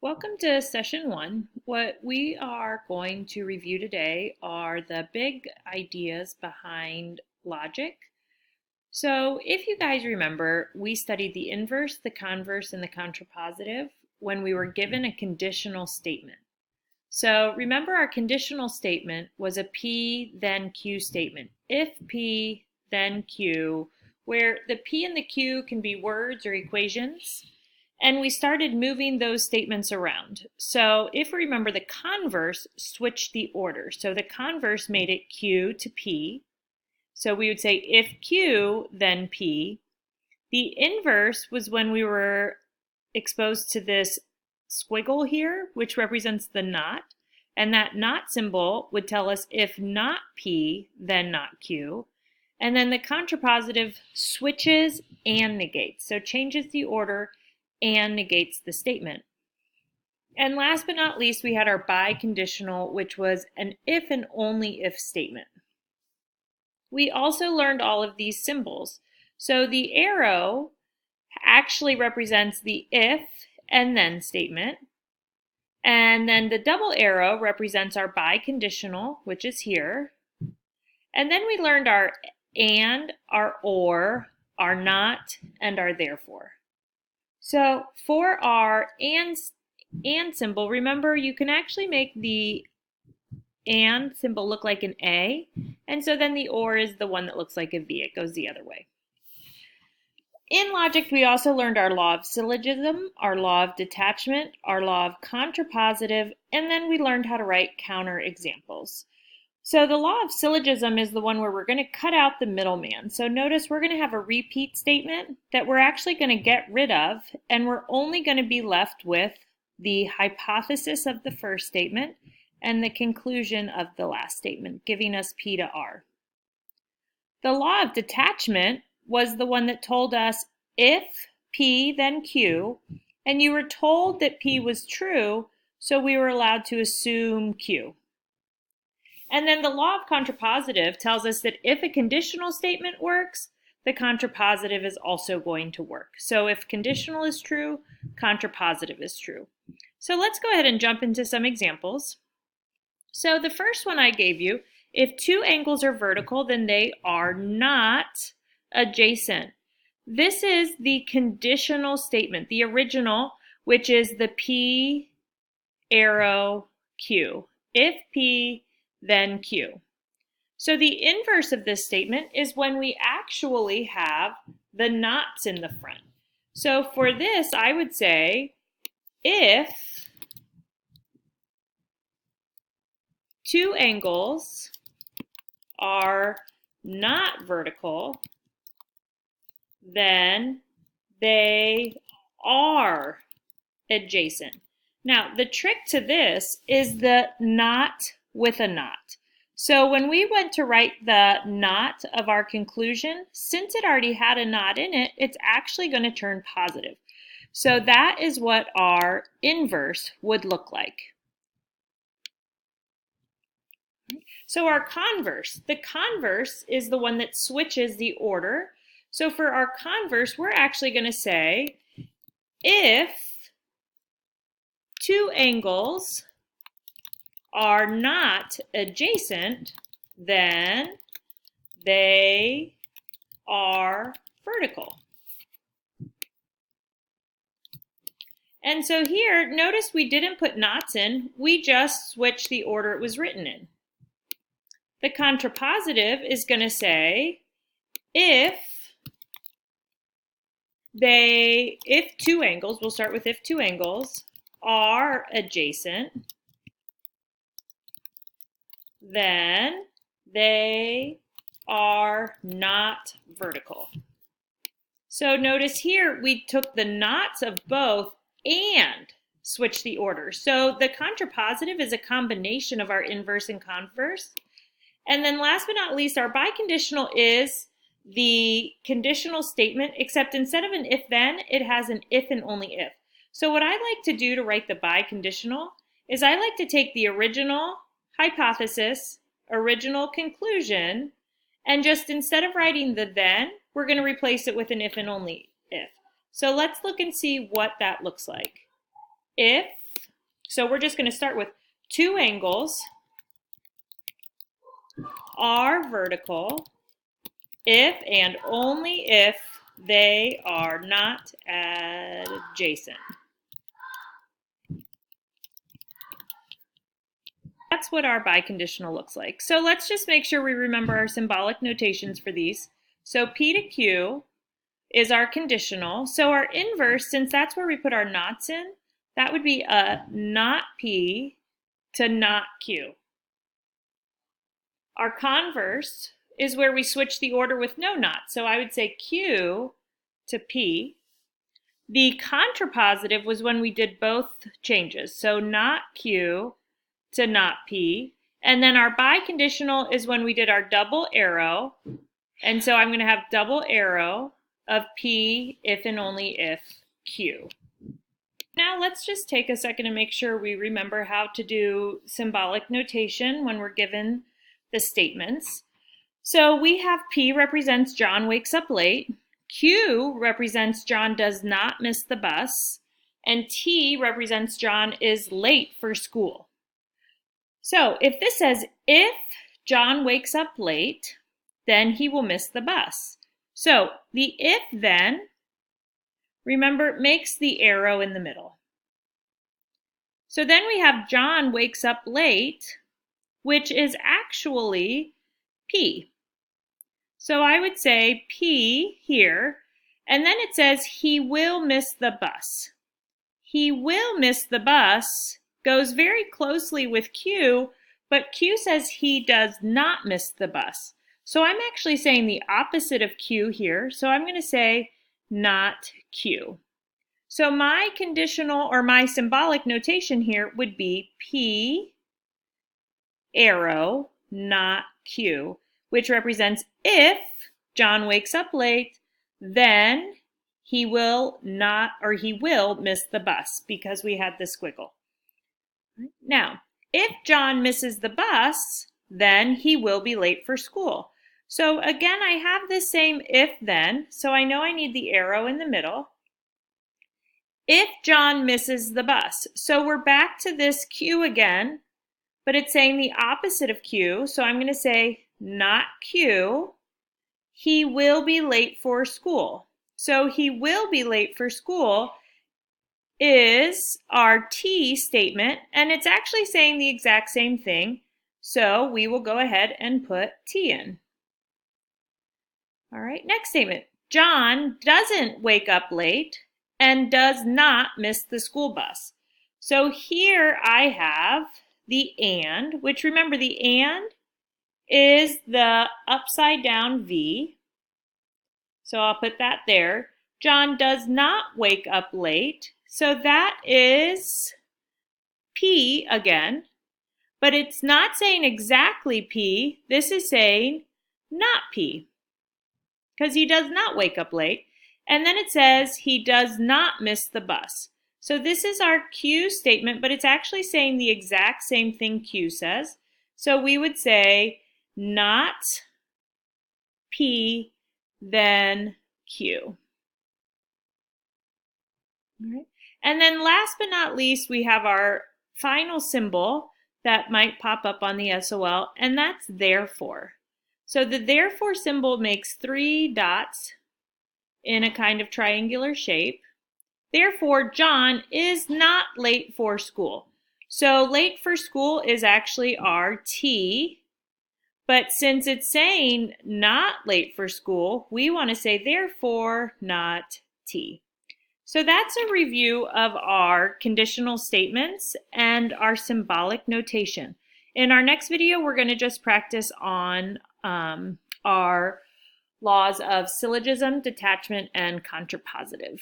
Welcome to session 1. What we are going to review today are the big ideas behind logic. So if you guys remember, we studied the inverse, the converse, and the contrapositive when we were given a conditional statement. So remember, our conditional statement was a P then Q statement. If P then Q, where the P and the Q can be words or equations. And we started moving those statements around. So if we remember, the converse switched the order. So the converse made it Q to P. So we would say if Q, then P. The inverse was when we were exposed to this squiggle here, which represents the not. And that not symbol would tell us if not P, then not Q. And then the contrapositive switches and negates. So changes the order and negates the statement. And last but not least, we had our biconditional, which was an if and only if statement. We also learned all of these symbols. So the arrow actually represents the if and then statement. And then the double arrow represents our biconditional, which is here. And then we learned our and, our or, our not, and our therefore. So for our and symbol, remember you can actually make the and symbol look like an A, and so then the or is the one that looks like a V. It goes the other way. In logic, we also learned our law of syllogism, our law of detachment, our law of contrapositive, and then we learned how to write counter examples. So the law of syllogism is the one where we're going to cut out the middleman. So notice we're going to have a repeat statement that we're actually going to get rid of, and we're only going to be left with the hypothesis of the first statement and the conclusion of the last statement, giving us P to R. The law of detachment was the one that told us if P, then Q, and you were told that P was true, so we were allowed to assume Q. And then the law of contrapositive tells us that if a conditional statement works, the contrapositive is also going to work. So if conditional is true, contrapositive is true. So let's go ahead and jump into some examples. So the first one I gave you, if two angles are vertical, then they are not adjacent. This is the conditional statement, the original, which is the P arrow Q. If P, then Q. So the inverse of this statement is when we actually have the nots in the front. So for this, I would say if two angles are not vertical, then they are adjacent. Now, the trick to this is the not with a not. So when we went to write the not of our conclusion, since it already had a not in it, it's actually going to turn positive. So that is what our inverse would look like. So our converse, the converse is the one that switches the order. So for our converse, we're actually going to say if two angles are not adjacent, then they are vertical. And so here, notice we didn't put nots in, we just switched the order it was written in. The contrapositive is going to say if two angles, we'll start with if two angles are adjacent, then they are not vertical. So notice here we took the nots of both and switched the order. So the contrapositive is a combination of our inverse and converse. And then last but not least, our biconditional is the conditional statement, except instead of an if-then, it has an if and only if. So what I like to do to write the biconditional is I like to take the original hypothesis, original conclusion, and just instead of writing the then, we're going to replace it with an if and only if. So let's look and see what that looks like. If So we're just going to start with two angles are vertical if and only if they are not adjacent. That's what our biconditional looks like. So let's just make sure we remember our symbolic notations for these. So P to Q is our conditional. So our inverse, since that's where we put our nots in, that would be a not P to not Q. Our converse is where we switch the order with no knots. So I would say Q to P. The contrapositive was when we did both changes. So not Q to not P. And then our biconditional is when we did our double arrow. And so I'm going to have double arrow of P if and only if Q. Now let's just take a second to make sure we remember how to do symbolic notation when we're given the statements. So we have P represents John wakes up late, Q represents John does not miss the bus, and T represents John is late for school. So if this says if John wakes up late, then he will miss the bus. So the if then, remember, makes the arrow in the middle. So then we have John wakes up late, which is actually P. So I would say P here, and then it says he will miss the bus. He will miss the bus goes very closely with Q, but Q says he does not miss the bus. So I'm actually saying the opposite of Q here, so I'm going to say not Q. So my conditional or my symbolic notation here would be P arrow, not Q, which represents if John wakes up late, then he will not, or he will miss the bus because we had the squiggle. Now, if John misses the bus, then he will be late for school. So again, I have this same if then, so I know I need the arrow in the middle. If John misses the bus, so we're back to this Q again, but it's saying the opposite of Q, so I'm going to say not Q. He will be late for school. So he will be late for school is our T statement, and it's actually saying the exact same thing. So we will go ahead and put T in. All right, next statement. John doesn't wake up late and does not miss the school bus. So here I have the and, which remember the and is the upside down V. So I'll put that there. John does not wake up late. So that is P again, but it's not saying exactly P. This is saying not P because he does not wake up late. And then it says he does not miss the bus. So this is our Q statement, but it's actually saying the exact same thing Q says. So we would say not P, then Q. All right. And then last but not least, we have our final symbol that might pop up on the SOL, and that's therefore. So the therefore symbol makes 3 dots in a kind of triangular shape. Therefore, John is not late for school. So late for school is actually our T, but since it's saying not late for school, we want to say therefore not T. So that's a review of our conditional statements and our symbolic notation. In our next video, we're going to just practice on our laws of syllogism, detachment, and contrapositive.